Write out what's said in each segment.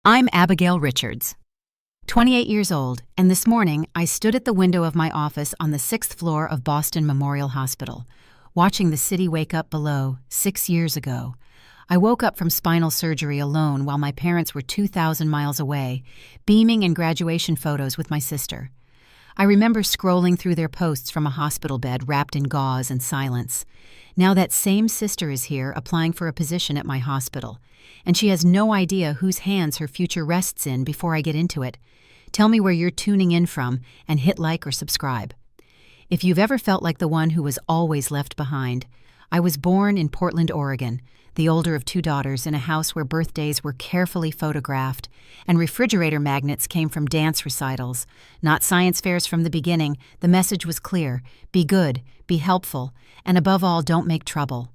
I'm Abigail Richards, 28 years old, and this morning I stood at the window of my office on the 6th floor of Boston Memorial Hospital, watching the city wake up below 6 years ago. I woke up from spinal surgery alone while my parents were 2,000 miles away, beaming in graduation photos with my sister. I remember scrolling through their posts from a hospital bed wrapped in gauze and silence. Now that same sister is here applying for a position at my hospital, and she has no idea whose hands her future rests in before I get into it. Tell me where you're tuning in from and hit like or subscribe. If you've ever felt like the one who was always left behind, I was born in Portland, Oregon, the older of 2 daughters in a house where birthdays were carefully photographed, and refrigerator magnets came from dance recitals, not science fairs from the beginning. The message was clear: be good, be helpful, and above all, don't make trouble.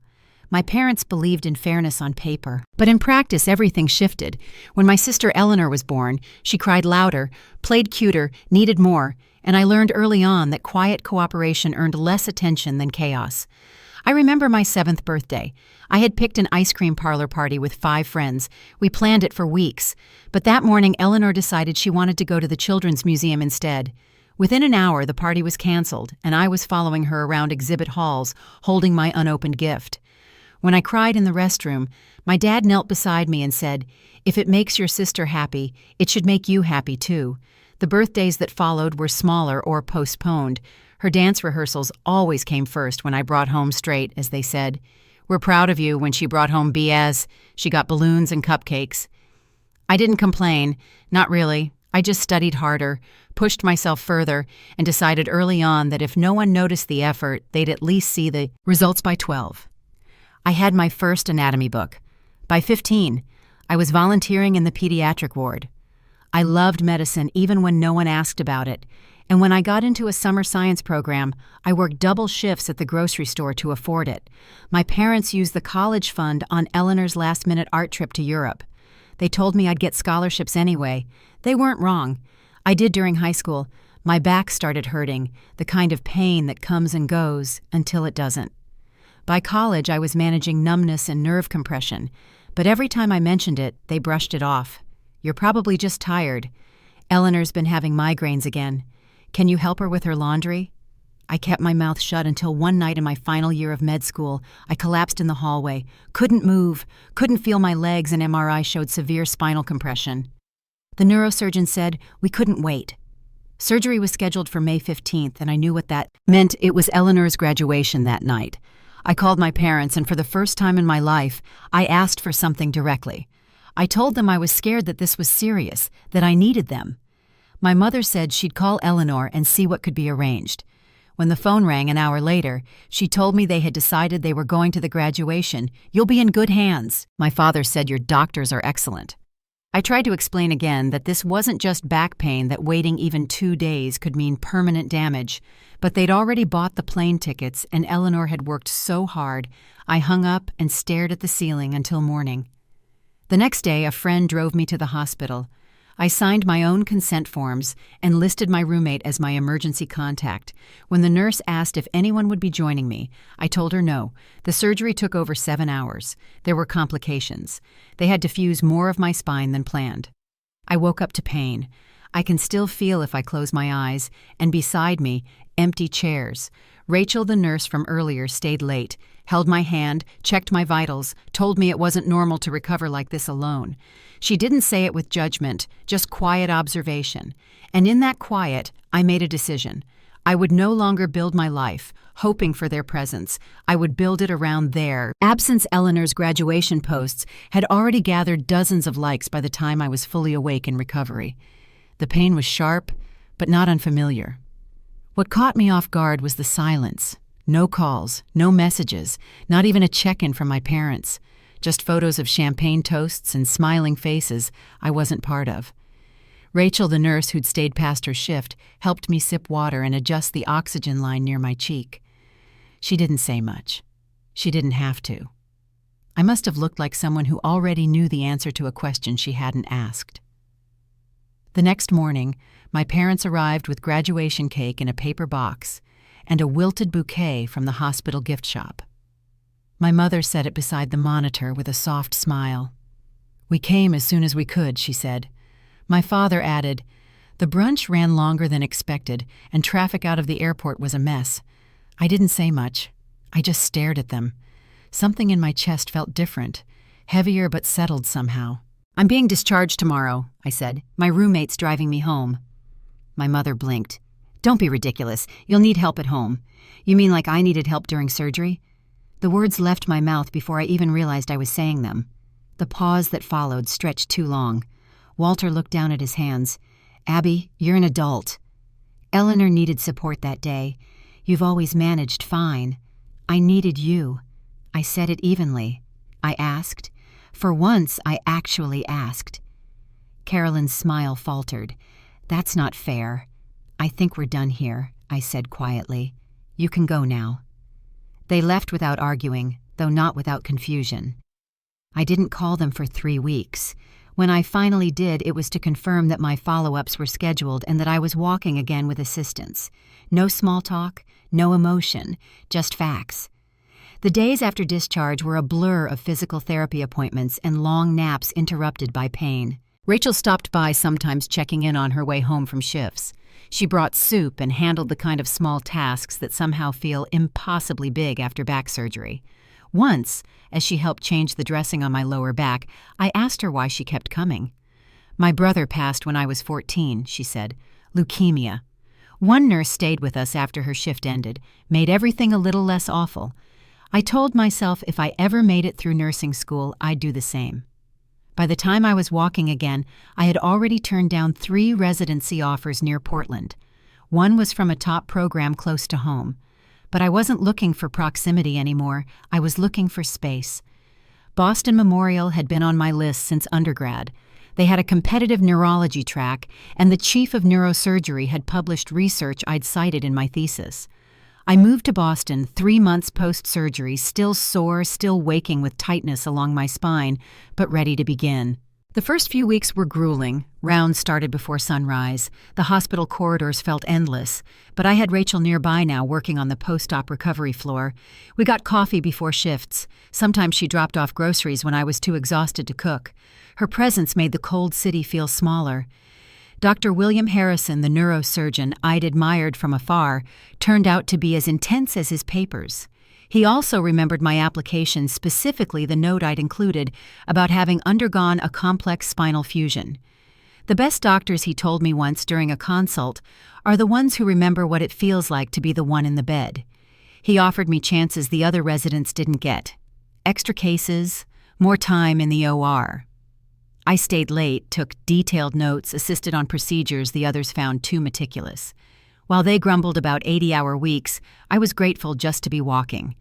My parents believed in fairness on paper, but in practice everything shifted. When my sister Eleanor was born, she cried louder, played cuter, needed more, and I learned early on that quiet cooperation earned less attention than chaos. I remember my 7th birthday. I had picked an ice cream parlor party with 5 friends. We planned it for weeks, but that morning Eleanor decided she wanted to go to the Children's Museum instead. Within an hour, the party was canceled, and I was following her around exhibit halls, holding my unopened gift. When I cried in the restroom, my dad knelt beside me and said, "If it makes your sister happy, it should make you happy too." The birthdays that followed were smaller or postponed. Her dance rehearsals always came first when I brought home straight, as they said. "We're proud of you." When she brought home BS, she got balloons and cupcakes. I didn't complain, not really. I just studied harder, pushed myself further, and decided early on that if no one noticed the effort, they'd at least see the results by 12. I had my first anatomy book. By 15, I was volunteering in the pediatric ward. I loved medicine even when no one asked about it, and when I got into a summer science program, I worked double shifts at the grocery store to afford it. My parents used the college fund on Eleanor's last-minute art trip to Europe. They told me I'd get scholarships anyway. They weren't wrong. I did during high school. My back started hurting, the kind of pain that comes and goes until it doesn't. By college, I was managing numbness and nerve compression, but every time I mentioned it, they brushed it off. "You're probably just tired. Eleanor's been having migraines again. Can you help her with her laundry?" I kept my mouth shut until one night in my final year of med school, I collapsed in the hallway, couldn't move, couldn't feel my legs, and MRI showed severe spinal compression. The neurosurgeon said we couldn't wait. Surgery was scheduled for May 15th, and I knew what that meant. It was Eleanor's graduation that night. I called my parents, and for the first time in my life, I asked for something directly. I told them I was scared that this was serious, that I needed them. My mother said she'd call Eleanor and see what could be arranged. When the phone rang an hour later, she told me they had decided they were going to the graduation. "You'll be in good hands." My father said, "Your doctors are excellent." I tried to explain again that this wasn't just back pain, that waiting even 2 days could mean permanent damage, but they'd already bought the plane tickets and Eleanor had worked so hard. I hung up and stared at the ceiling until morning. The next day, a friend drove me to the hospital. I signed my own consent forms and listed my roommate as my emergency contact. When the nurse asked if anyone would be joining me, I told her no. The surgery took over 7 hours. There were complications. They had to fuse more of my spine than planned. I woke up to pain. I can still feel if I close my eyes, and beside me, empty chairs. Rachel, the nurse from earlier, stayed late, held my hand, checked my vitals, told me it wasn't normal to recover like this alone. She didn't say it with judgment, just quiet observation. And in that quiet, I made a decision. I would no longer build my life, hoping for their presence. I would build it around their absence. Eleanor's graduation posts had already gathered dozens of likes by the time I was fully awake in recovery. The pain was sharp, but not unfamiliar. What caught me off guard was the silence. No calls, no messages, not even a check-in from my parents. Just photos of champagne toasts and smiling faces I wasn't part of. Rachel, the nurse who'd stayed past her shift, helped me sip water and adjust the oxygen line near my cheek. She didn't say much. She didn't have to. I must have looked like someone who already knew the answer to a question she hadn't asked. The next morning, my parents arrived with graduation cake in a paper box and a wilted bouquet from the hospital gift shop. My mother set it beside the monitor with a soft smile. "We came as soon as we could," she said. My father added, "The brunch ran longer than expected, and traffic out of the airport was a mess." I didn't say much. I just stared at them. Something in my chest felt different, heavier but settled somehow. "I'm being discharged tomorrow," I said. "My roommate's driving me home." My mother blinked. "Don't be ridiculous. You'll need help at home. You mean like I needed help during surgery?" The words left my mouth before I even realized I was saying them. The pause that followed stretched too long. Walter looked down at his hands. "Abby, you're an adult." "Eleanor needed support that day. You've always managed fine. I needed you." I said it evenly. I asked. For once, I actually asked. Carolyn's smile faltered. "That's not fair." "I think we're done here," I said quietly. "You can go now." They left without arguing, though not without confusion. I didn't call them for 3 weeks. When I finally did, it was to confirm that my follow-ups were scheduled and that I was walking again with assistance. No small talk, no emotion, just facts. The days after discharge were a blur of physical therapy appointments and long naps interrupted by pain. Rachel stopped by sometimes, checking in on her way home from shifts. She brought soup and handled the kind of small tasks that somehow feel impossibly big after back surgery. Once, as she helped change the dressing on my lower back, I asked her why she kept coming. "My brother passed when I was 14, she said. "Leukemia." One nurse stayed with us after her shift ended, made everything a little less awful. I told myself if I ever made it through nursing school, I'd do the same. By the time I was walking again, I had already turned down 3 residency offers near Portland. One was from a top program close to home. But I wasn't looking for proximity anymore. I was looking for space. Boston Memorial had been on my list since undergrad. They had a competitive neurology track, and the chief of neurosurgery had published research I'd cited in my thesis. I moved to Boston 3 months post-surgery, still sore, still waking with tightness along my spine, but ready to begin. The first few weeks were grueling. Rounds started before sunrise. The hospital corridors felt endless, but I had Rachel nearby now working on the post-op recovery floor. We got coffee before shifts. Sometimes she dropped off groceries when I was too exhausted to cook. Her presence made the cold city feel smaller. Dr. William Harrison, the neurosurgeon I'd admired from afar, turned out to be as intense as his papers. He also remembered my application, specifically the note I'd included about having undergone a complex spinal fusion. The best doctors, he told me once during a consult, are the ones who remember what it feels like to be the one in the bed. He offered me chances the other residents didn't get. Extra cases, more time in the OR. I stayed late, took detailed notes, assisted on procedures the others found too meticulous. While they grumbled about 80-hour weeks, I was grateful just to be walking.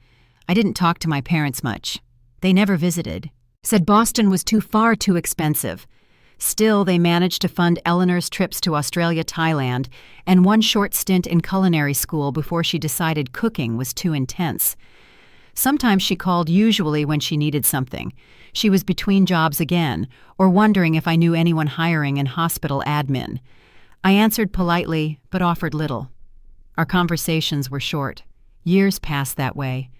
I didn't talk to my parents much. They never visited. Said Boston was too expensive. Still, they managed to fund Eleanor's trips to Australia, Thailand, and one short stint in culinary school before she decided cooking was too intense. Sometimes she called, usually when she needed something. She was between jobs again, or wondering if I knew anyone hiring in hospital admin. I answered politely, but offered little. Our conversations were short. Years passed that way.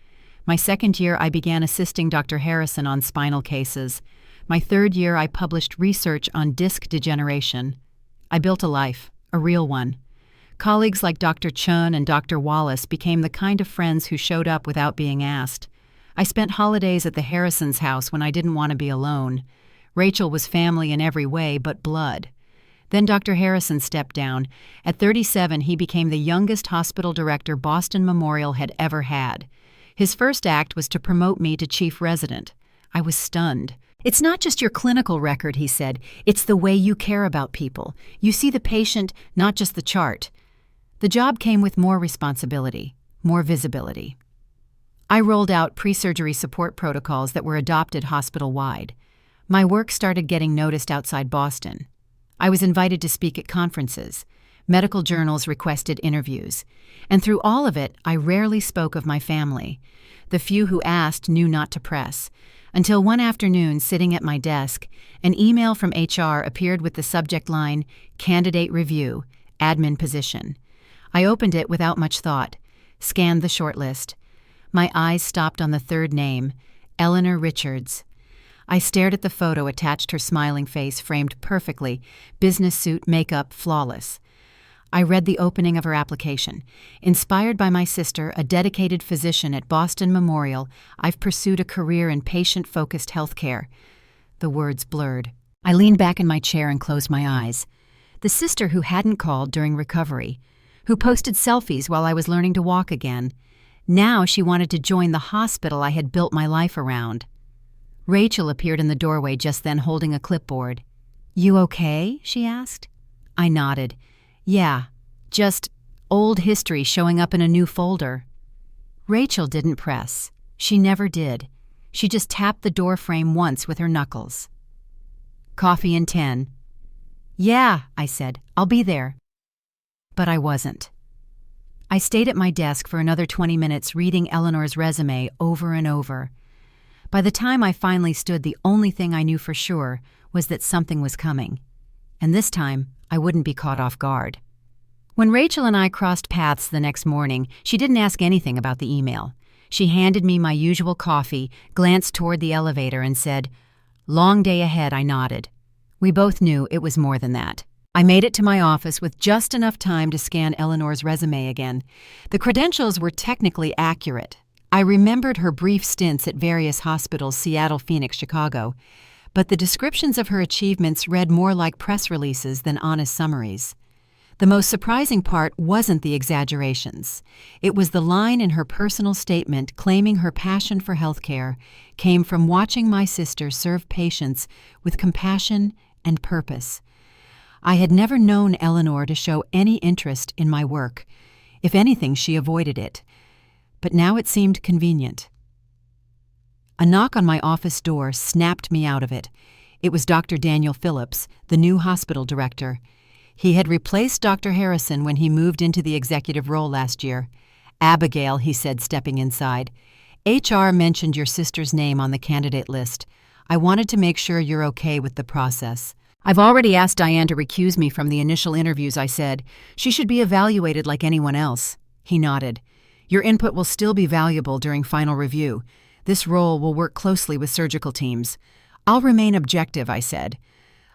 My second year, I began assisting Dr. Harrison on spinal cases. My third year, I published research on disc degeneration. I built a life, a real one. Colleagues like Dr. Chun and Dr. Wallace became the kind of friends who showed up without being asked. I spent holidays at the Harrisons' house when I didn't want to be alone. Rachel was family in every way but blood. Then Dr. Harrison stepped down. At 37, he became the youngest hospital director Boston Memorial had ever had. His first act was to promote me to chief resident. I was stunned. "It's not just your clinical record," he said. "It's the way you care about people. You see the patient, not just the chart." The job came with more responsibility, more visibility. I rolled out pre-surgery support protocols that were adopted hospital-wide. My work started getting noticed outside Boston. I was invited to speak at conferences. Medical journals requested interviews. And through all of it, I rarely spoke of my family. The few who asked knew not to press. Until one afternoon, sitting at my desk, an email from HR appeared with the subject line, "Candidate Review, Admin Position." I opened it without much thought, scanned the shortlist. My eyes stopped on the third name, Eleanor Richards. I stared at the photo attached, her smiling face framed perfectly, business suit, makeup, flawless. I read the opening of her application. Inspired by my sister, a dedicated physician at Boston Memorial, I've pursued a career in patient-focused healthcare. The words blurred. I leaned back in my chair and closed my eyes. The sister who hadn't called during recovery, who posted selfies while I was learning to walk again. Now she wanted to join the hospital I had built my life around. Rachel appeared in the doorway just then, holding a clipboard. "You okay?" she asked. I nodded. "Yeah, just old history showing up in a new folder." Rachel didn't press. She never did. She just tapped the door frame once with her knuckles. "Coffee in 10. "Yeah," I said. "I'll be there." But I wasn't. I stayed at my desk for another 20 minutes reading Eleanor's resume over and over. By the time I finally stood, the only thing I knew for sure was that something was coming. And this time, I wouldn't be caught off guard. When Rachel and I crossed paths the next morning, she didn't ask anything about the email. She handed me my usual coffee, glanced toward the elevator, and said, "Long day ahead." I nodded. We both knew it was more than that. I made it to my office with just enough time to scan Eleanor's resume again. The credentials were technically accurate. I remembered her brief stints at various hospitals, Seattle, Phoenix, Chicago, but the descriptions of her achievements read more like press releases than honest summaries. The most surprising part wasn't the exaggerations. It was the line in her personal statement claiming her passion for healthcare came from watching my sister serve patients with compassion and purpose. I had never known Eleanor to show any interest in my work. If anything, she avoided it. But now it seemed convenient. A knock on my office door snapped me out of it. It was Dr. Daniel Phillips, the new hospital director. He had replaced Dr. Harrison when he moved into the executive role last year. "Abigail," he said, stepping inside. "HR mentioned your sister's name on the candidate list. I wanted to make sure you're okay with the process." "I've already asked Diane to recuse me from the initial interviews," I said. "She should be evaluated like anyone else." He nodded. "Your input will still be valuable during final review. This role will work closely with surgical teams." "I'll remain objective," I said.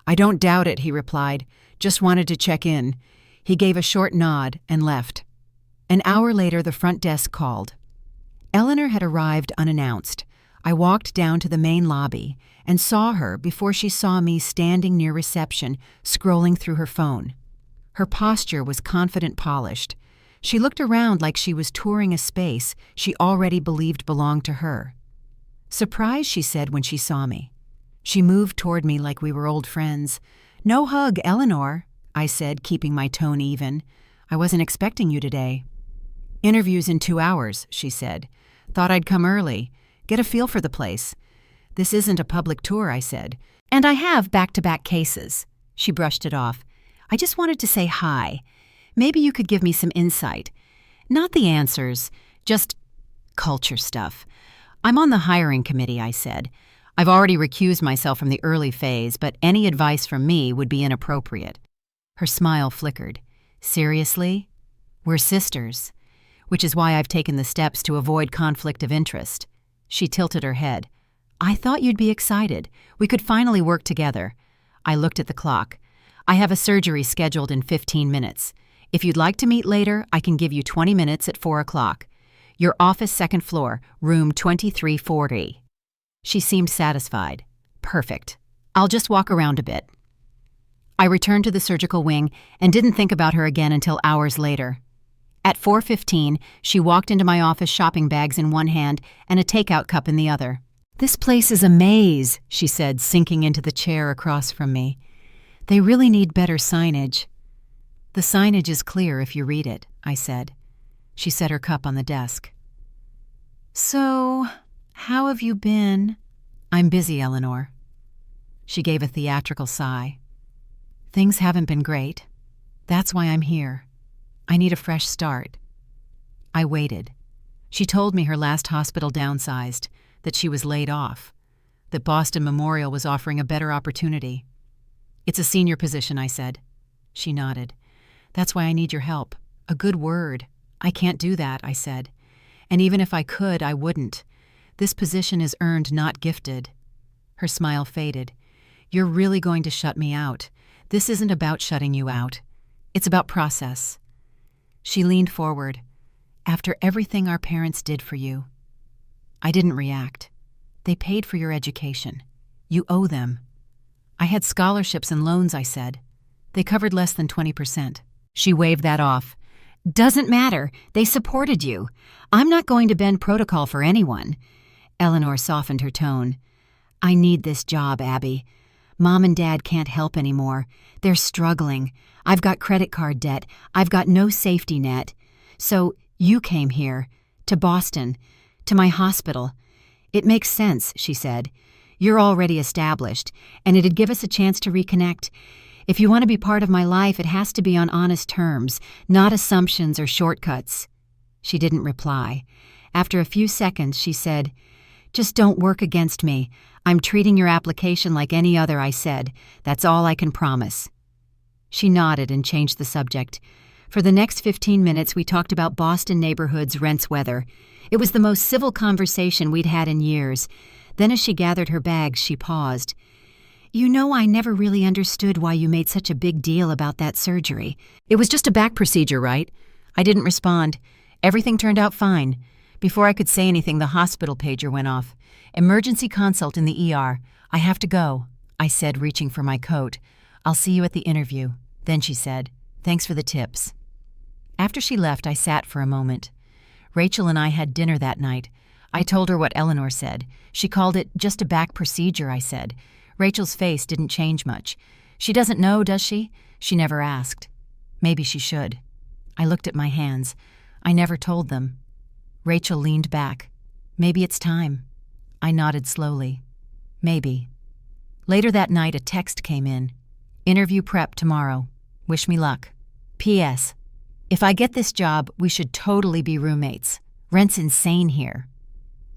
"I don't doubt it," he replied. "Just wanted to check in." He gave a short nod and left. An hour later, the front desk called. Eleanor had arrived unannounced. I walked down to the main lobby and saw her before she saw me standing near reception, scrolling through her phone. Her posture was confident, polished. She looked around like she was touring a space she already believed belonged to her. "Surprised," she said when she saw me. She moved toward me like we were old friends. "No hug, Eleanor," I said, keeping my tone even. "I wasn't expecting you today." "Interview's in 2 hours," she said. "Thought I'd come early. Get a feel for the place." "This isn't a public tour," I said. "And I have back-to-back cases." She brushed it off. "I just wanted to say hi. Maybe you could give me some insight. Not the answers, just culture stuff." "I'm on the hiring committee," I said. "I've already recused myself from the early phase, but any advice from me would be inappropriate." Her smile flickered. "Seriously? We're sisters, which is why I've taken the steps to avoid conflict of interest." She tilted her head. "I thought you'd be excited. We could finally work together." I looked at the clock. "I have a surgery scheduled in 15 minutes. If you'd like to meet later, I can give you 20 minutes at 4 o'clock. Your office, second floor, room 2340. She seemed satisfied. "Perfect. I'll just walk around a bit." I returned to the surgical wing and didn't think about her again until hours later. At 4:15, she walked into my office, shopping bags in one hand and a takeout cup in the other. "This place is a maze," she said, sinking into the chair across from me. "They really need better signage." "The signage is clear if you read it," I said. She set her cup on the desk. "So, how have you been?" "I'm busy, Eleanor." She gave a theatrical sigh. "Things haven't been great. That's why I'm here. I need a fresh start." I waited. She told me her last hospital downsized, that she was laid off, that Boston Memorial was offering a better opportunity. "It's a senior position," I said. She nodded. "That's why I need your help. A good word." "I can't do that," I said. "And even if I could, I wouldn't. This position is earned, not gifted." Her smile faded. "You're really going to shut me out. This isn't about shutting you out. It's about process." She leaned forward. "After everything our parents did for you." I didn't react. "They paid for your education. You owe them." "I had scholarships and loans," I said. "They covered less than 20%. She waved that off. "Doesn't matter. They supported you. I'm not going to bend protocol for anyone." Eleanor softened her tone. "I need this job, Abby. Mom and Dad can't help anymore. They're struggling. I've got credit card debt. I've got no safety net. So you came here, to Boston, to my hospital. It makes sense," she said. "You're already established, and it'd give us a chance to reconnect. If you want to be part of my life, it has to be on honest terms, not assumptions or shortcuts." She didn't reply. After a few seconds, she said, "Just don't work against me. I'm treating your application like any other," I said. "That's all I can promise." She nodded and changed the subject. For the next 15 minutes, we talked about Boston neighborhoods, rents, weather. It was the most civil conversation we'd had in years. Then as she gathered her bags, she paused. "You know, I never really understood why you made such a big deal about that surgery. It was just a back procedure, right?" I didn't respond. Everything turned out fine. Before I could say anything, the hospital pager went off. "Emergency consult in the ER. I have to go," I said, reaching for my coat. "I'll see you at the interview." Then she said, "Thanks for the tips." After she left, I sat for a moment. Rachel and I had dinner that night. I told her what Eleanor said. She called it just a back procedure, I said. Rachel's face didn't change much. "She doesn't know, does she?" She never asked. Maybe she should. I looked at my hands. I never told them. Rachel leaned back. "Maybe it's time." I nodded slowly. "Maybe." Later that night, a text came in. "Interview prep tomorrow. Wish me luck. P.S. If I get this job, we should totally be roommates. Rent's insane here."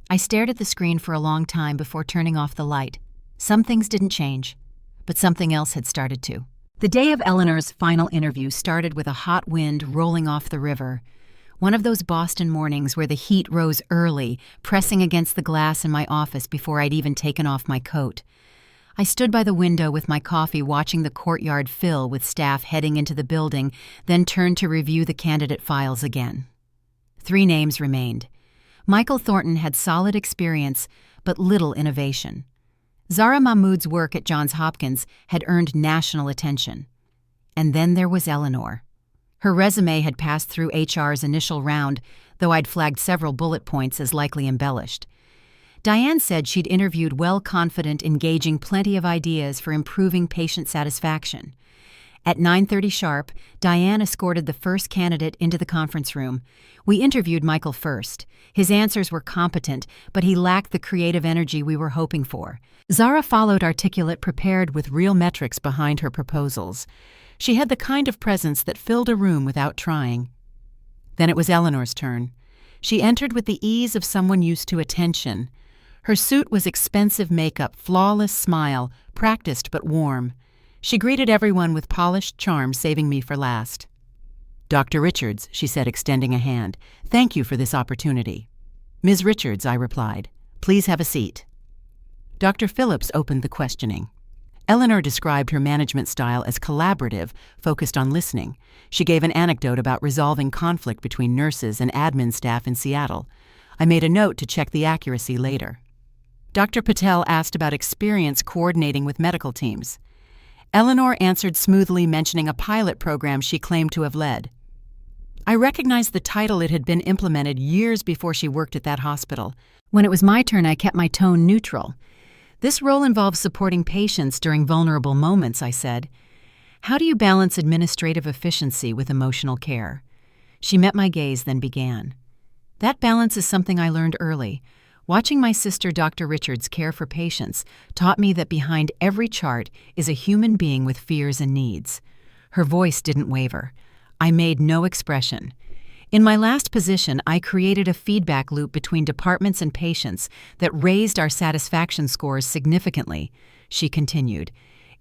I stared at the screen for a long time before turning off the light. Some things didn't change, but something else had started to. The day of Eleanor's final interview started with a hot wind rolling off the river. One of those Boston mornings where the heat rose early, pressing against the glass in my office before I'd even taken off my coat. I stood by the window with my coffee watching the courtyard fill with staff heading into the building, then turned to review the candidate files again. 3 names remained. Michael Thornton had solid experience, but little innovation. Zara Mahmood's work at Johns Hopkins had earned national attention. And then there was Eleanor. Her resume had passed through HR's initial round, though I'd flagged several bullet points as likely embellished. Diane said she'd interviewed well, confident, engaging, plenty of ideas for improving patient satisfaction. At 9:30 sharp, Diane escorted the first candidate into the conference room. We interviewed Michael first. His answers were competent, but he lacked the creative energy we were hoping for. Zara followed, articulate, prepared, with real metrics behind her proposals. She had the kind of presence that filled a room without trying. Then it was Eleanor's turn. She entered with the ease of someone used to attention. Her suit was expensive makeup, flawless smile, practiced but warm. She greeted everyone with polished charm, saving me for last. "Dr. Richards," she said, extending a hand. "Thank you for this opportunity." "Ms. Richards," I replied. "Please have a seat." Dr. Phillips opened the questioning. Eleanor described her management style as collaborative, focused on listening. She gave an anecdote about resolving conflict between nurses and admin staff in Seattle. I made a note to check the accuracy later. Dr. Patel asked about experience coordinating with medical teams. Eleanor answered smoothly, mentioning a pilot program she claimed to have led. I recognized the title. It had been implemented years before she worked at that hospital. When it was my turn, I kept my tone neutral. "This role involves supporting patients during vulnerable moments," I said. "How do you balance administrative efficiency with emotional care?" She met my gaze, then began. "That balance is something I learned early. Watching my sister, Dr. Richards, care for patients taught me that behind every chart is a human being with fears and needs." Her voice didn't waver. I made no expression. "In my last position, I created a feedback loop between departments and patients that raised our satisfaction scores significantly," she continued.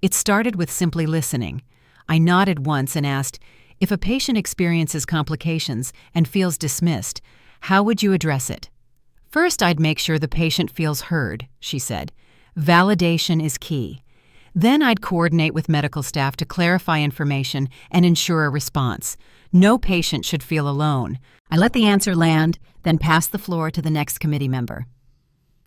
"It started with simply listening. I nodded once and asked, if a patient experiences complications and feels dismissed, how would you address it?" "First, I'd make sure the patient feels heard," she said. Validation is key. Then I'd coordinate with medical staff to clarify information and ensure a response. No patient should feel alone. I let the answer land, then passed the floor to the next committee member.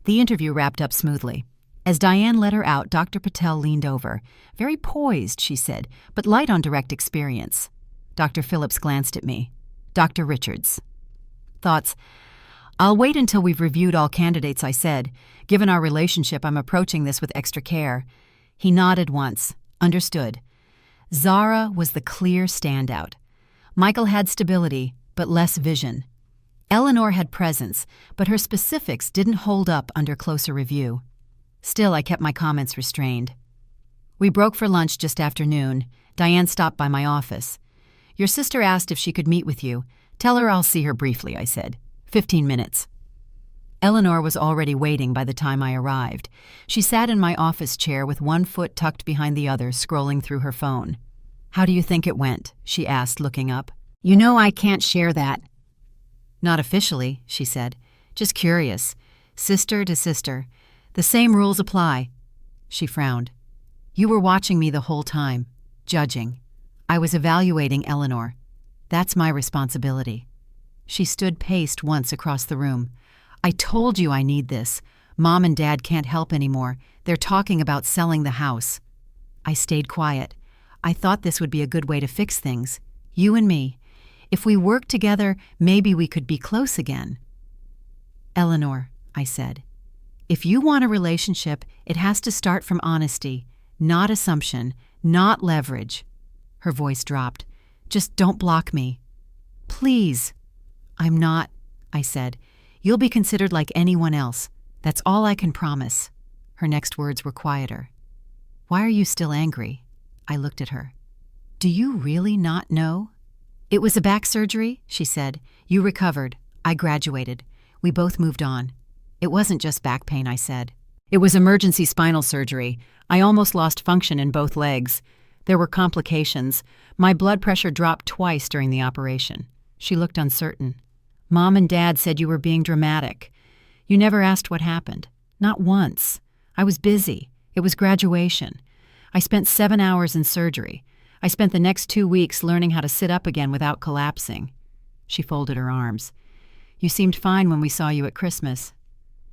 The interview wrapped up smoothly. As Diane let her out, Dr. Patel leaned over. Very poised, she said, but light on direct experience. Dr. Phillips glanced at me. Dr. Richards. Thoughts? I'll wait until we've reviewed all candidates, I said. Given our relationship, I'm approaching this with extra care. He nodded once. Understood. Zara was the clear standout. Michael had stability, but less vision. Eleanor had presence, but her specifics didn't hold up under closer review. Still, I kept my comments restrained. We broke for lunch just after noon. Diane stopped by my office. Your sister asked if she could meet with you. Tell her I'll see her briefly, I said. 15 minutes. Eleanor was already waiting by the time I arrived. She sat in my office chair with one foot tucked behind the other, scrolling through her phone. How do you think it went? She asked, looking up. You know I can't share that. Not officially, she said. Just curious. Sister to sister. The same rules apply. She frowned. You were watching me the whole time, judging. I was evaluating Eleanor. That's my responsibility. She stood paced once across the room. I told you I need this. Mom and Dad can't help anymore. They're talking about selling the house. I stayed quiet. I thought this would be a good way to fix things. You and me. If we worked together, maybe we could be close again. Eleanor, I said, if you want a relationship, it has to start from honesty, not assumption, not leverage. Her voice dropped. Just don't block me. Please. I'm not, I said. You'll be considered like anyone else. That's all I can promise. Her next words were quieter. Why are you still angry? I looked at her. Do you really not know? It was a back surgery, she said. You recovered. I graduated. We both moved on. It wasn't just back pain, I said. It was emergency spinal surgery. I almost lost function in both legs. There were complications. My blood pressure dropped twice during the operation. She looked uncertain. Mom and Dad said you were being dramatic. You never asked what happened. Not once. I was busy. It was graduation. I spent 7 hours in surgery. I spent the next 2 weeks learning how to sit up again without collapsing. She folded her arms. You seemed fine when we saw you at Christmas.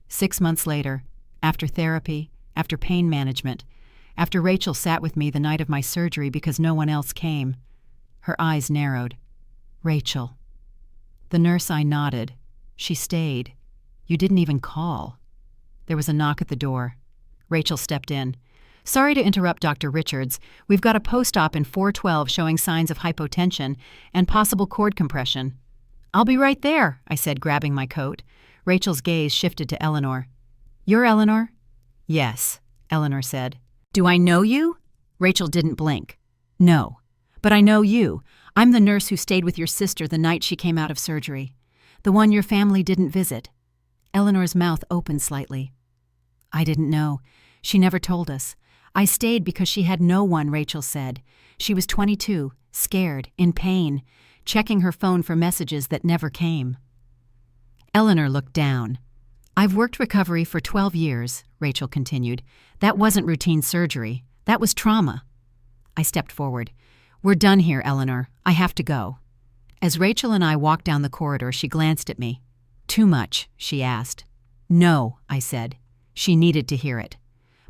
6 months later, after therapy, after pain management, after Rachel sat with me the night of my surgery because no one else came. Her eyes narrowed. Rachel. The nurse I nodded. She stayed. You didn't even call. There was a knock at the door. Rachel stepped in. Sorry to interrupt, Dr. Richards. We've got a post-op in 412 showing signs of hypotension and possible cord compression. I'll be right there, I said, grabbing my coat. Rachel's gaze shifted to Eleanor. You're Eleanor? Yes, Eleanor said. Do I know you? Rachel didn't blink. No, but I know you. I'm the nurse who stayed with your sister the night she came out of surgery. The one your family didn't visit. Eleanor's mouth opened slightly. I didn't know. She never told us. I stayed because she had no one, Rachel said. She was 22, scared, in pain, checking her phone for messages that never came. Eleanor looked down. I've worked recovery for 12 years, Rachel continued. That wasn't routine surgery. That was trauma. I stepped forward. We're done here, Eleanor. I have to go. As Rachel and I walked down the corridor, she glanced at me. Too much, she asked. No, I said. She needed to hear it.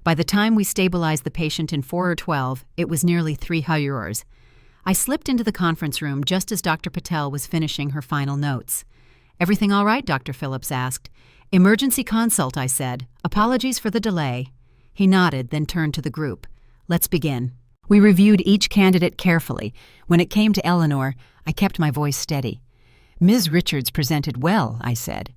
By the time we stabilized the patient in 412, it was nearly 3 hours. I slipped into the conference room just as Dr. Patel was finishing her final notes. Everything all right, Dr. Phillips asked. Emergency consult, I said. Apologies for the delay. He nodded, then turned to the group. Let's begin. We reviewed each candidate carefully. When it came to Eleanor, I kept my voice steady. Ms. Richards presented well, I said.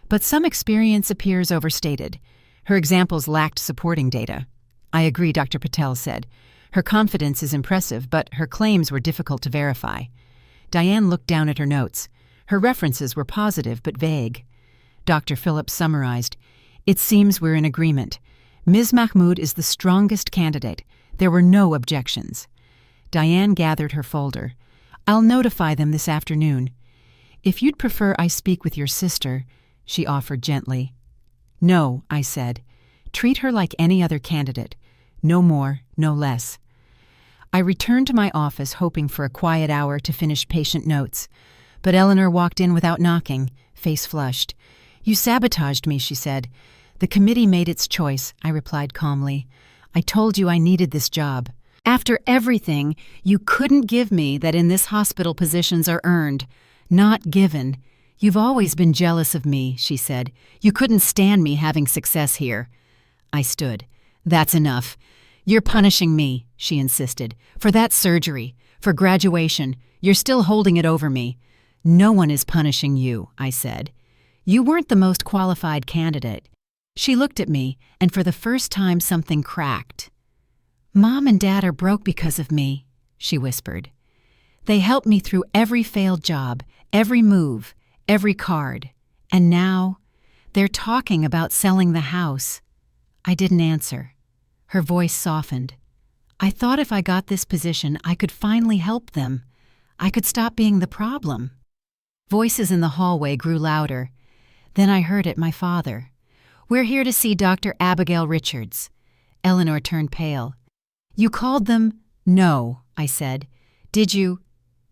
But some experience appears overstated. Her examples lacked supporting data. I agree, Dr. Patel said. Her confidence is impressive, but her claims were difficult to verify. Diane looked down at her notes. Her references were positive but vague. Dr. Phillips summarized. It seems we're in agreement. Ms. Mahmoud is the strongest candidate. There were no objections. Diane gathered her folder. I'll notify them this afternoon. If you'd prefer I speak with your sister, she offered gently. No, I said. Treat her like any other candidate. No more, no less. I returned to my office hoping for a quiet hour to finish patient notes. But Eleanor walked in without knocking, face flushed. "You sabotaged me," she said. "The committee made its choice," I replied calmly. "I told you I needed this job. After everything you couldn't give me that in this hospital positions are earned, not given. You've always been jealous of me," she said. "You couldn't stand me having success here." I stood. "That's enough. You're punishing me," she insisted. "For that surgery, for graduation, you're still holding it over me." "No one is punishing you," I said. "You weren't the most qualified candidate." She looked at me, and for the first time something cracked. "Mom and Dad are broke because of me," she whispered. "They helped me through every failed job, every move, every card. And now, they're talking about selling the house." I didn't answer. Her voice softened. "I thought if I got this position, I could finally help them. I could stop being the problem." Voices in the hallway grew louder. Then I heard it, my father. "We're here to see Dr. Abigail Richards." Eleanor turned pale. "You called them?" "No," I said. "Did you?"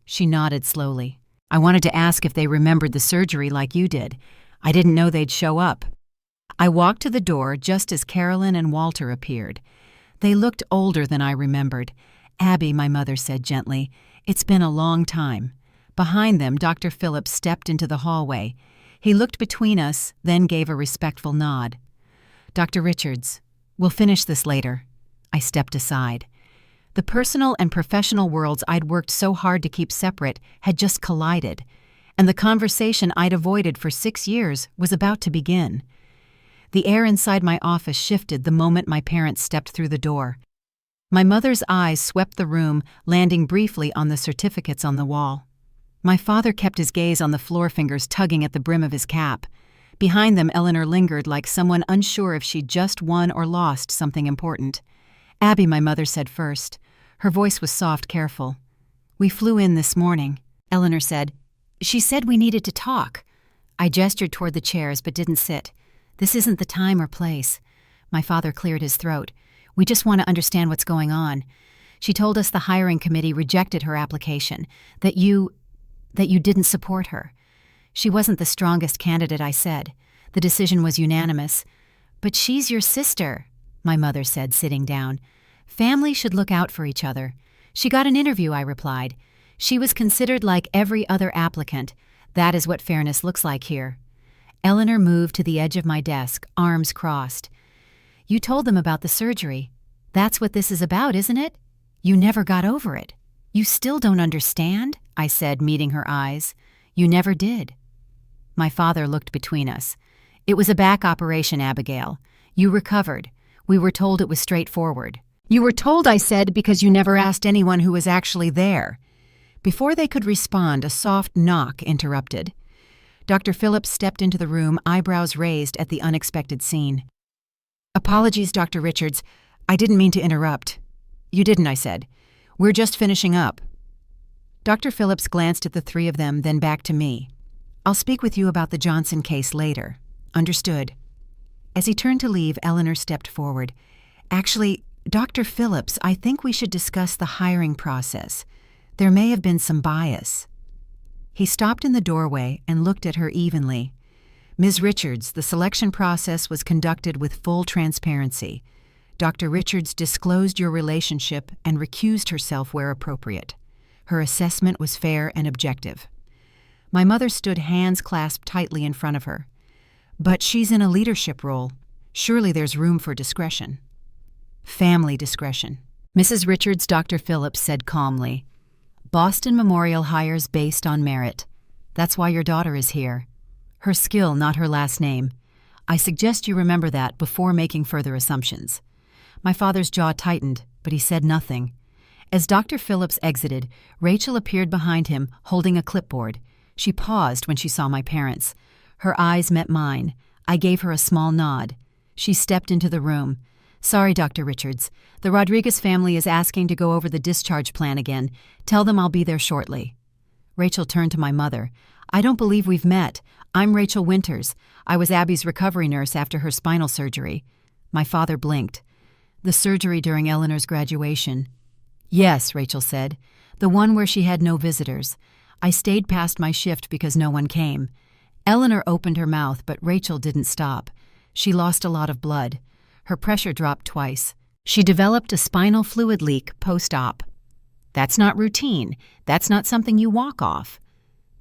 She nodded slowly. "I wanted to ask if they remembered the surgery like you did. I didn't know they'd show up." I walked to the door just as Carolyn and Walter appeared. They looked older than I remembered. "Abby," my mother said gently, "it's been a long time." Behind them, Dr. Phillips stepped into the hallway. He looked between us, then gave a respectful nod. "Dr. Richards, we'll finish this later." I stepped aside. The personal and professional worlds I'd worked so hard to keep separate had just collided, and the conversation I'd avoided for 6 years was about to begin. The air inside my office shifted the moment my parents stepped through the door. My mother's eyes swept the room, landing briefly on the certificates on the wall. My father kept his gaze on the floor fingers tugging at the brim of his cap. Behind them, Eleanor lingered like someone unsure if she'd just won or lost something important. "Abby," my mother said first. Her voice was soft, careful. "We flew in this morning," Eleanor said. "She said we needed to talk." I gestured toward the chairs but didn't sit. "This isn't the time or place." My father cleared his throat. "We just want to understand what's going on. She told us the hiring committee rejected her application, that you didn't support her. She wasn't the strongest candidate," I said. "The decision was unanimous." "But she's your sister," my mother said, sitting down. "Family should look out for each other." "She got an interview," I replied. "She was considered like every other applicant. That is what fairness looks like here." Eleanor moved to the edge of my desk, arms crossed. "You told them about the surgery. That's what this is about, isn't it? You never got over it. You still don't understand?" I said, meeting her eyes. "You never did." My father looked between us. "It was a back operation, Abigail. You recovered. We were told it was straightforward." "You were told," I said, "because you never asked anyone who was actually there." Before they could respond, a soft knock interrupted. Dr. Phillips stepped into the room, eyebrows raised at the unexpected scene. "Apologies, Dr. Richards. I didn't mean to interrupt." "You didn't," I said. "We're just finishing up." Dr. Phillips glanced at the three of them, then back to me. "I'll speak with you about the Johnson case later." "Understood." As he turned to leave, Eleanor stepped forward. "Actually, Dr. Phillips, I think we should discuss the hiring process. There may have been some bias." He stopped in the doorway and looked at her evenly. "Ms. Richards, the selection process was conducted with full transparency. Dr. Richards disclosed your relationship and recused herself where appropriate. Her assessment was fair and objective." My mother stood, hands clasped tightly in front of her. "But she's in a leadership role. Surely there's room for discretion." "Family discretion." Mrs. Richards, Dr. Phillips said calmly. "Boston Memorial hires based on merit. That's why your daughter is here. Her skill, not her last name. I suggest you remember that before making further assumptions." My father's jaw tightened, but he said nothing. As Dr. Phillips exited, Rachel appeared behind him, holding a clipboard. She paused when she saw my parents. Her eyes met mine. I gave her a small nod. She stepped into the room. "Sorry, Dr. Richards. The Rodriguez family is asking to go over the discharge plan again. Tell them I'll be there shortly." Rachel turned to my mother. "I don't believe we've met. I'm Rachel Winters. I was Abby's recovery nurse after her spinal surgery." My father blinked. "The surgery during Eleanor's graduation." "Yes," Rachel said. "The one where she had no visitors. I stayed past my shift because no one came." Eleanor opened her mouth, but Rachel didn't stop. She lost a lot of blood. Her pressure dropped twice. She developed a spinal fluid leak post-op. "That's not routine. That's not something you walk off."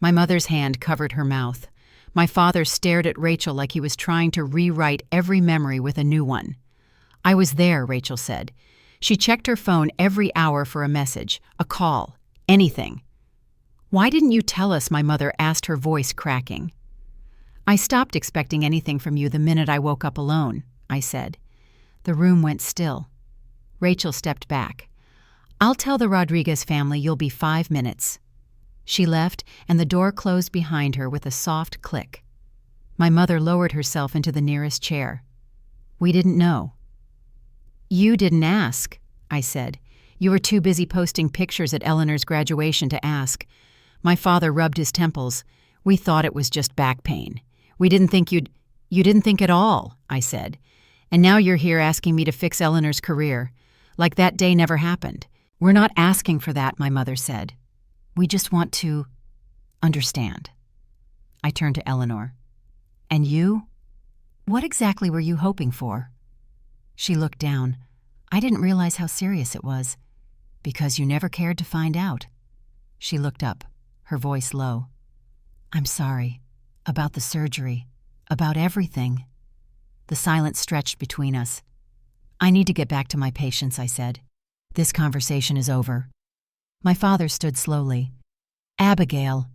My mother's hand covered her mouth. My father stared at Rachel like he was trying to rewrite every memory with a new one. "I was there," Rachel said. She checked her phone every hour for a message, a call, anything. "Why didn't you tell us?" my mother asked, her voice cracking. "I stopped expecting anything from you the minute I woke up alone," I said. The room went still. Rachel stepped back. "I'll tell the Rodriguez family you'll be 5 minutes." She left, and the door closed behind her with a soft click. My mother lowered herself into the nearest chair. "We didn't know." "You didn't ask," I said. "You were too busy posting pictures at Eleanor's graduation to ask." My father rubbed his temples. "We thought it was just back pain. We didn't think You didn't think at all," I said. "And now you're here asking me to fix Eleanor's career. Like that day never happened." "We're not asking for that," my mother said. "We just want to understand." I turned to Eleanor. "And you? What exactly were you hoping for?" She looked down. I didn't realize how serious it was. "Because you never cared to find out." She looked up, her voice low. "I'm sorry. About the surgery. About everything." The silence stretched between us. "I need to get back to my patients," I said. "This conversation is over." My father stood slowly. "Abigail,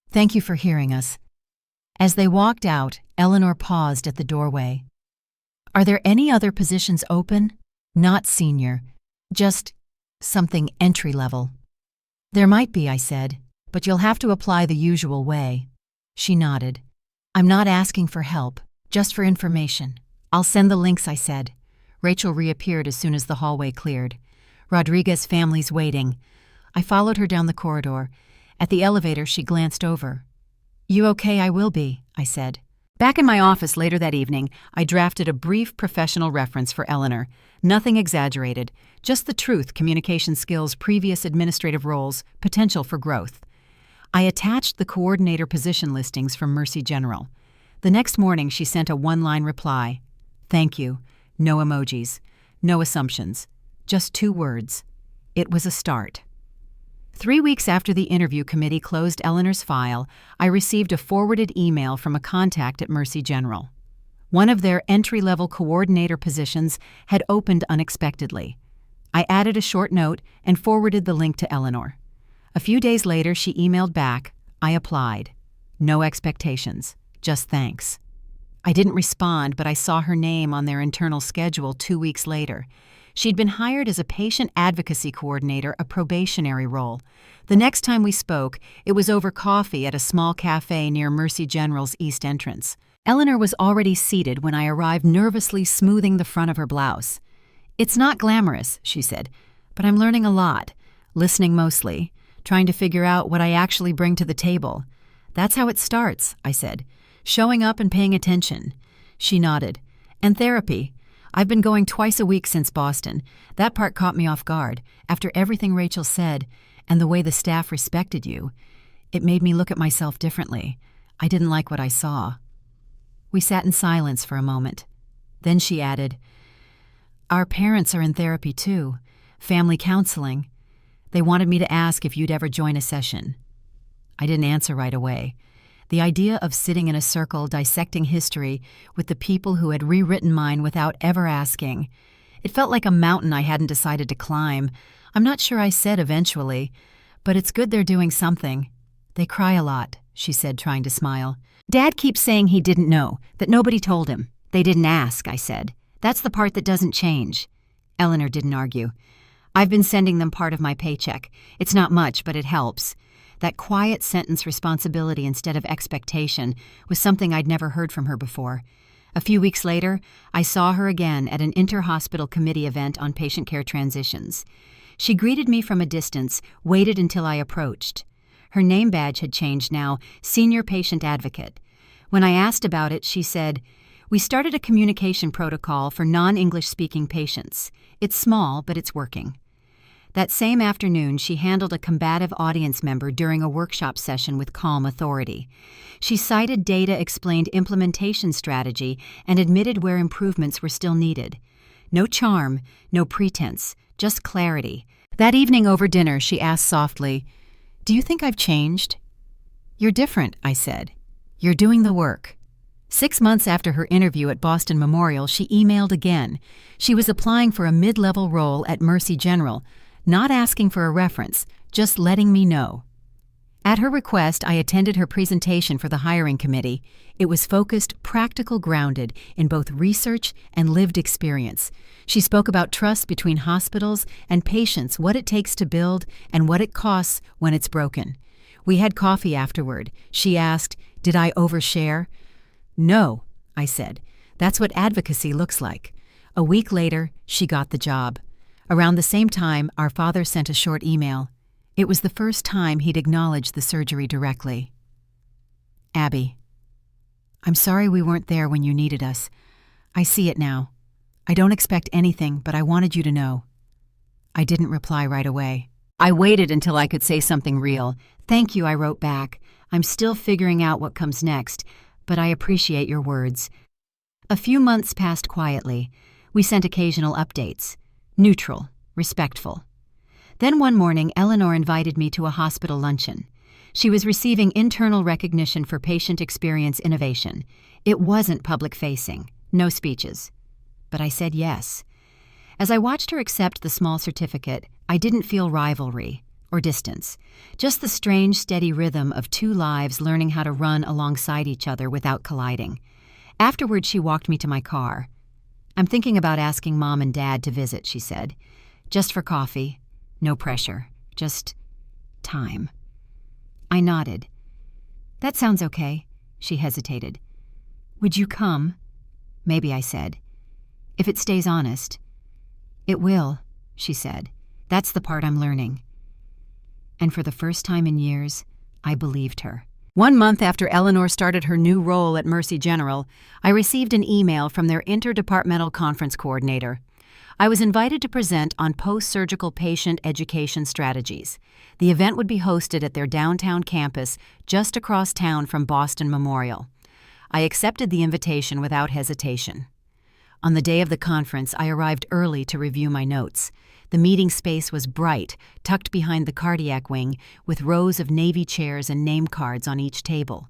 thank you for hearing us." As they walked out, Eleanor paused at the doorway. "Are there any other positions open? Not senior, just something entry-level." "There might be," I said, "but you'll have to apply the usual way." She nodded. "I'm not asking for help, just for information." "I'll send the links," I said. Rachel reappeared as soon as the hallway cleared. "Rodriguez family's waiting." I followed her down the corridor. At the elevator, she glanced over. "You okay?" "I will be," I said. Back in my office later that evening, I drafted a brief professional reference for Eleanor. Nothing exaggerated, just the truth: communication skills, previous administrative roles, potential for growth. I attached the coordinator position listings from Mercy General. The next morning, she sent a one-line reply. "Thank you. No emojis. No assumptions. Just 2 words. It was a start." 3 weeks after the interview committee closed Eleanor's file, I received a forwarded email from a contact at Mercy General. One of their entry-level coordinator positions had opened unexpectedly. I added a short note and forwarded the link to Eleanor. A few days later, she emailed back, "I applied. No expectations. Just thanks." I didn't respond, but I saw her name on their internal schedule 2 weeks later. She'd been hired as a patient advocacy coordinator, a probationary role. The next time we spoke, it was over coffee at a small cafe near Mercy General's east entrance. Eleanor was already seated when I arrived, nervously smoothing the front of her blouse. "It's not glamorous," she said, "but I'm learning a lot, listening mostly, trying to figure out what I actually bring to the table." "That's how it starts," I said, "showing up and paying attention." She nodded. "And therapy. I've been going twice a week since Boston. That part caught me off guard. After everything Rachel said, and the way the staff respected you, it made me look at myself differently. I didn't like what I saw." We sat in silence for a moment. Then she added, "Our parents are in therapy too, family counseling. They wanted me to ask if you'd ever join a session." I didn't answer right away. The idea of sitting in a circle dissecting history with the people who had rewritten mine without ever asking, it felt like a mountain I hadn't decided to climb. I'm not sure I said eventually, "But it's good they're doing something." "They cry a lot," she said, trying to smile. "Dad keeps saying he didn't know, that nobody told him. They didn't ask," I said. "That's the part that doesn't change." Eleanor didn't argue. "I've been sending them part of my paycheck. It's not much, but it helps." That quiet sentence, responsibility instead of expectation, was something I'd never heard from her before. A few weeks later, I saw her again at an inter-hospital committee event on patient care transitions. She greeted me from a distance, waited until I approached. Her name badge had changed now, Senior Patient Advocate. When I asked about it, she said, We started a communication protocol for non-English speaking patients. It's small, but it's working. That same afternoon, she handled a combative audience member during a workshop session with calm authority. She cited data-explained implementation strategy and admitted where improvements were still needed. No charm, no pretense, just clarity. That evening over dinner, she asked softly, "Do you think I've changed?" "You're different," I said. "You're doing the work." 6 months after her interview at Boston Memorial, she emailed again. She was applying for a mid-level role at Mercy General, not asking for a reference, just letting me know. At her request, I attended her presentation for the hiring committee. It was focused, practical, grounded in both research and lived experience. She spoke about trust between hospitals and patients, what it takes to build and what it costs when it's broken. We had coffee afterward. She asked, "Did I overshare?" "No," I said. "That's what advocacy looks like." A week later, she got the job. Around the same time, our father sent a short email. It was the first time he'd acknowledged the surgery directly. "Abby, I'm sorry we weren't there when you needed us. I see it now. I don't expect anything, but I wanted you to know." I didn't reply right away. I waited until I could say something real. "Thank you," I wrote back. "I'm still figuring out what comes next, but I appreciate your words." A few months passed quietly. We sent occasional updates. Neutral, respectful. Then one morning, Eleanor invited me to a hospital luncheon. She was receiving internal recognition for patient experience innovation. It wasn't public-facing, no speeches. But I said yes. As I watched her accept the small certificate, I didn't feel rivalry or distance, just the strange, steady rhythm of two lives learning how to run alongside each other without colliding. Afterward, she walked me to my car. "I'm thinking about asking Mom and Dad to visit," she said. "Just for coffee. No pressure. Just time." I nodded. "That sounds okay." She hesitated. "Would you come?" "Maybe," I said. "If it stays honest." "It will," she said. "That's the part I'm learning." And for the first time in years, I believed her. 1 month after Eleanor started her new role at Mercy General, I received an email from their interdepartmental conference coordinator. I was invited to present on post-surgical patient education strategies. The event would be hosted at their downtown campus just across town from Boston Memorial. I accepted the invitation without hesitation. On the day of the conference, I arrived early to review my notes. The meeting space was bright, tucked behind the cardiac wing, with rows of Navy chairs and name cards on each table.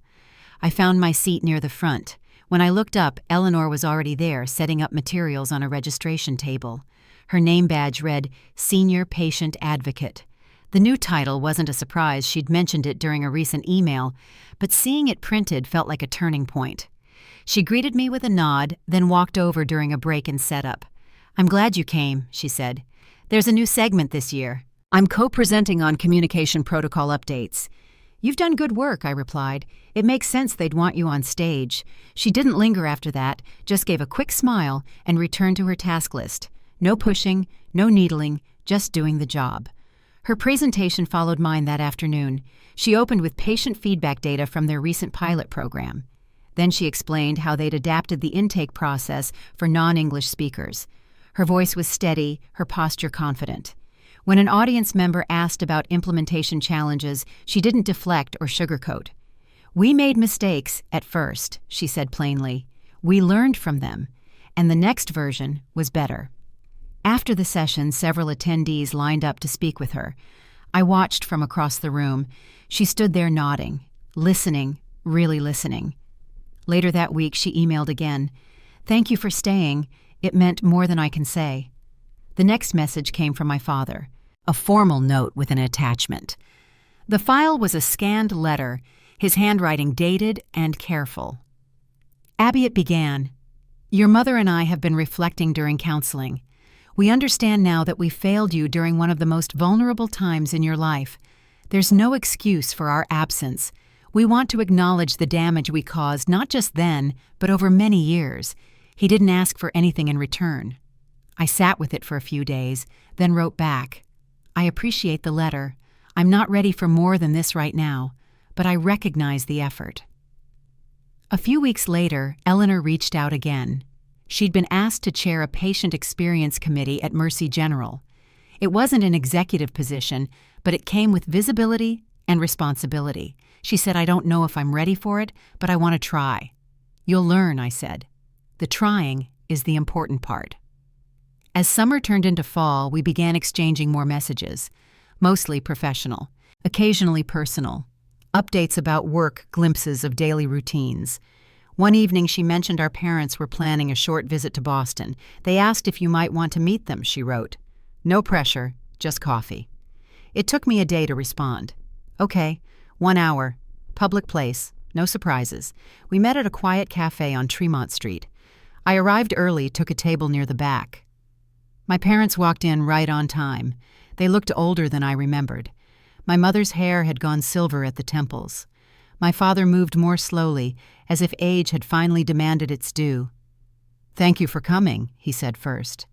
I found my seat near the front. When I looked up, Eleanor was already there, setting up materials on a registration table. Her name badge read, Senior Patient Advocate. The new title wasn't a surprise. She'd mentioned it during a recent email, but seeing it printed felt like a turning point. She greeted me with a nod, then walked over during a break in setup. "I'm glad you came," she said. "There's a new segment this year. I'm co-presenting on communication protocol updates." "You've done good work," I replied. "It makes sense they'd want you on stage." She didn't linger after that, just gave a quick smile and returned to her task list. No pushing, no needling, just doing the job. Her presentation followed mine that afternoon. She opened with patient feedback data from their recent pilot program. Then she explained how they'd adapted the intake process for non-English speakers. Her voice was steady, her posture confident. When an audience member asked about implementation challenges, she didn't deflect or sugarcoat. "We made mistakes at first," she said plainly. "We learned from them, and the next version was better." After the session, several attendees lined up to speak with her. I watched from across the room. She stood there nodding, listening, really listening. Later that week, she emailed again. "Thank you for staying. It meant more than I can say." The next message came from my father, a formal note with an attachment. The file was a scanned letter, his handwriting dated and careful. "Abby," it began, "your mother and I have been reflecting during counseling. We understand now that we failed you during one of the most vulnerable times in your life. There's no excuse for our absence. We want to acknowledge the damage we caused not just then, but over many years. He didn't ask for anything in return." I sat with it for a few days, then wrote back, "I appreciate the letter. I'm not ready for more than this right now, but I recognize the effort." A few weeks later, Eleanor reached out again. She'd been asked to chair a patient experience committee at Mercy General. It wasn't an executive position, but it came with visibility and responsibility. She said, "I don't know if I'm ready for it, but I want to try." "You'll learn," I said. "The trying is the important part." As summer turned into fall, we began exchanging more messages, mostly professional, occasionally personal, updates about work, glimpses of daily routines. One evening she mentioned our parents were planning a short visit to Boston. "They asked if you might want to meet them," she wrote. "No pressure, just coffee." It took me a day to respond. "Okay, 1 hour, public place, no surprises." We met at a quiet cafe on Tremont Street. I arrived early, took a table near the back. My parents walked in right on time. They looked older than I remembered. My mother's hair had gone silver at the temples. My father moved more slowly, as if age had finally demanded its due. "Thank you for coming," he said first.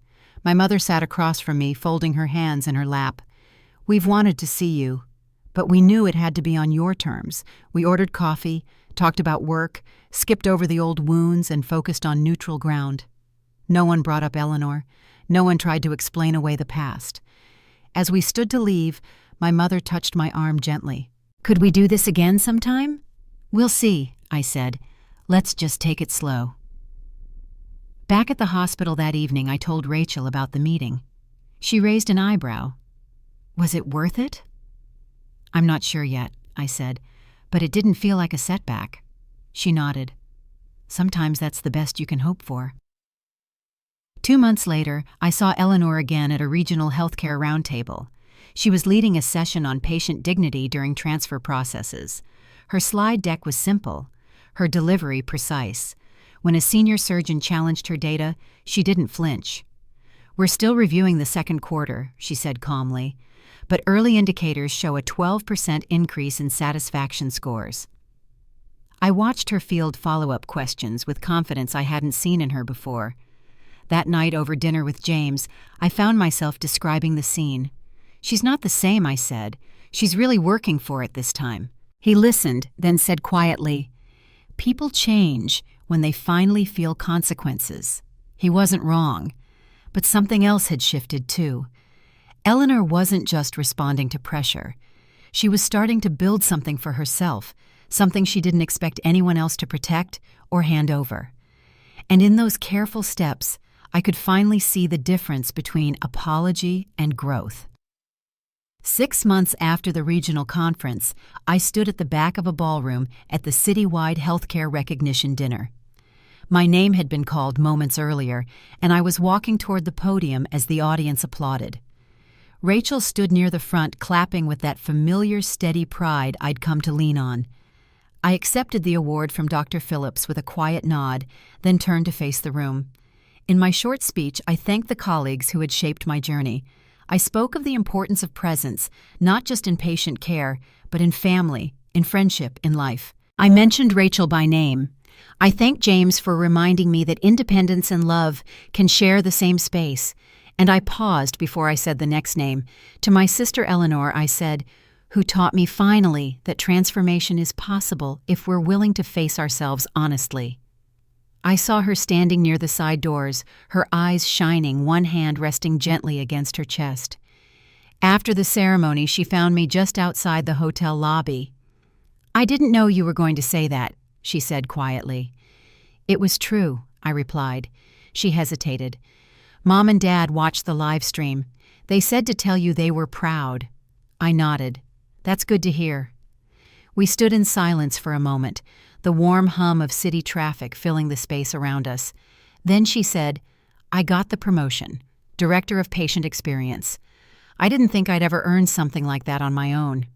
My mother sat across from me, folding her hands in her lap. "We've wanted to see you, but we knew it had to be on your terms." We ordered coffee, talked about work, skipped over the old wounds, and focused on neutral ground. No one brought up Eleanor. No one tried to explain away the past. As we stood to leave, my mother touched my arm gently. "Could we do this again sometime?" "We'll see," I said. "Let's just take it slow." Back at the hospital that evening, I told Rachel about the meeting. She raised an eyebrow. "Was it worth it?" "I'm not sure yet," I said, "but it didn't feel like a setback." She nodded. "Sometimes that's the best you can hope for." 2 months later, I saw Eleanor again at a regional healthcare roundtable. She was leading a session on patient dignity during transfer processes. Her slide deck was simple, her delivery precise. When a senior surgeon challenged her data, she didn't flinch. "We're still reviewing the second quarter," she said calmly, "but early indicators show a 12% increase in satisfaction scores." I watched her field follow-up questions with confidence I hadn't seen in her before. That night over dinner with James, I found myself describing the scene. "She's not the same," I said. "She's really working for it this time." He listened, then said quietly, "People change when they finally feel consequences." He wasn't wrong, but something else had shifted too. Eleanor wasn't just responding to pressure. She was starting to build something for herself, something she didn't expect anyone else to protect or hand over. And in those careful steps, I could finally see the difference between apology and growth. 6 months after the regional conference, I stood at the back of a ballroom at the citywide healthcare recognition dinner. My name had been called moments earlier, and I was walking toward the podium as the audience applauded. Rachel stood near the front, clapping with that familiar, steady pride I'd come to lean on. I accepted the award from Dr. Phillips with a quiet nod, then turned to face the room. In my short speech, I thanked the colleagues who had shaped my journey. I spoke of the importance of presence, not just in patient care, but in family, in friendship, in life. I mentioned Rachel by name. I thanked James for reminding me that independence and love can share the same space, and I paused before I said the next name. To my sister Eleanor, I said, "Who taught me finally that transformation is possible if we're willing to face ourselves honestly." I saw her standing near the side doors, her eyes shining, one hand resting gently against her chest. After the ceremony, she found me just outside the hotel lobby. "I didn't know you were going to say that," she said quietly. "It was true," I replied. She hesitated. "Mom and Dad watched the live stream. They said to tell you they were proud." I nodded. "That's good to hear." We stood in silence for a moment, the warm hum of city traffic filling the space around us. Then she said, "I got the promotion, Director of Patient Experience. I didn't think I'd ever earn something like that on my own."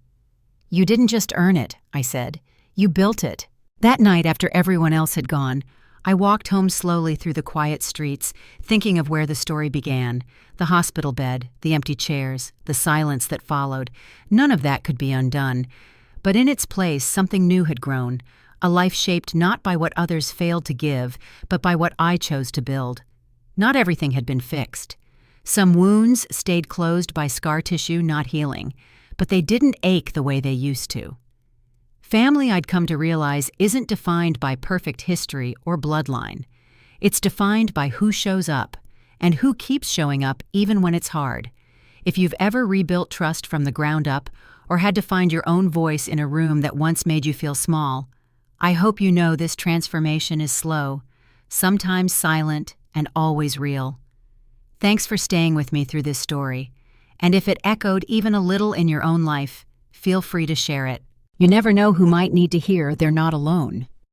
"You didn't just earn it," I said. "You built it." That night, after everyone else had gone, I walked home slowly through the quiet streets, thinking of where the story began. The hospital bed, the empty chairs, the silence that followed. None of that could be undone. But in its place, something new had grown, a life shaped not by what others failed to give, but by what I chose to build. Not everything had been fixed. Some wounds stayed closed by scar tissue not healing, but they didn't ache the way they used to. Family, I'd come to realize, isn't defined by perfect history or bloodline. It's defined by who shows up and who keeps showing up even when it's hard. If you've ever rebuilt trust from the ground up or had to find your own voice in a room that once made you feel small, I hope you know this transformation is slow, sometimes silent, and always real. Thanks for staying with me through this story, and if it echoed even a little in your own life, feel free to share it. You never know who might need to hear they're not alone.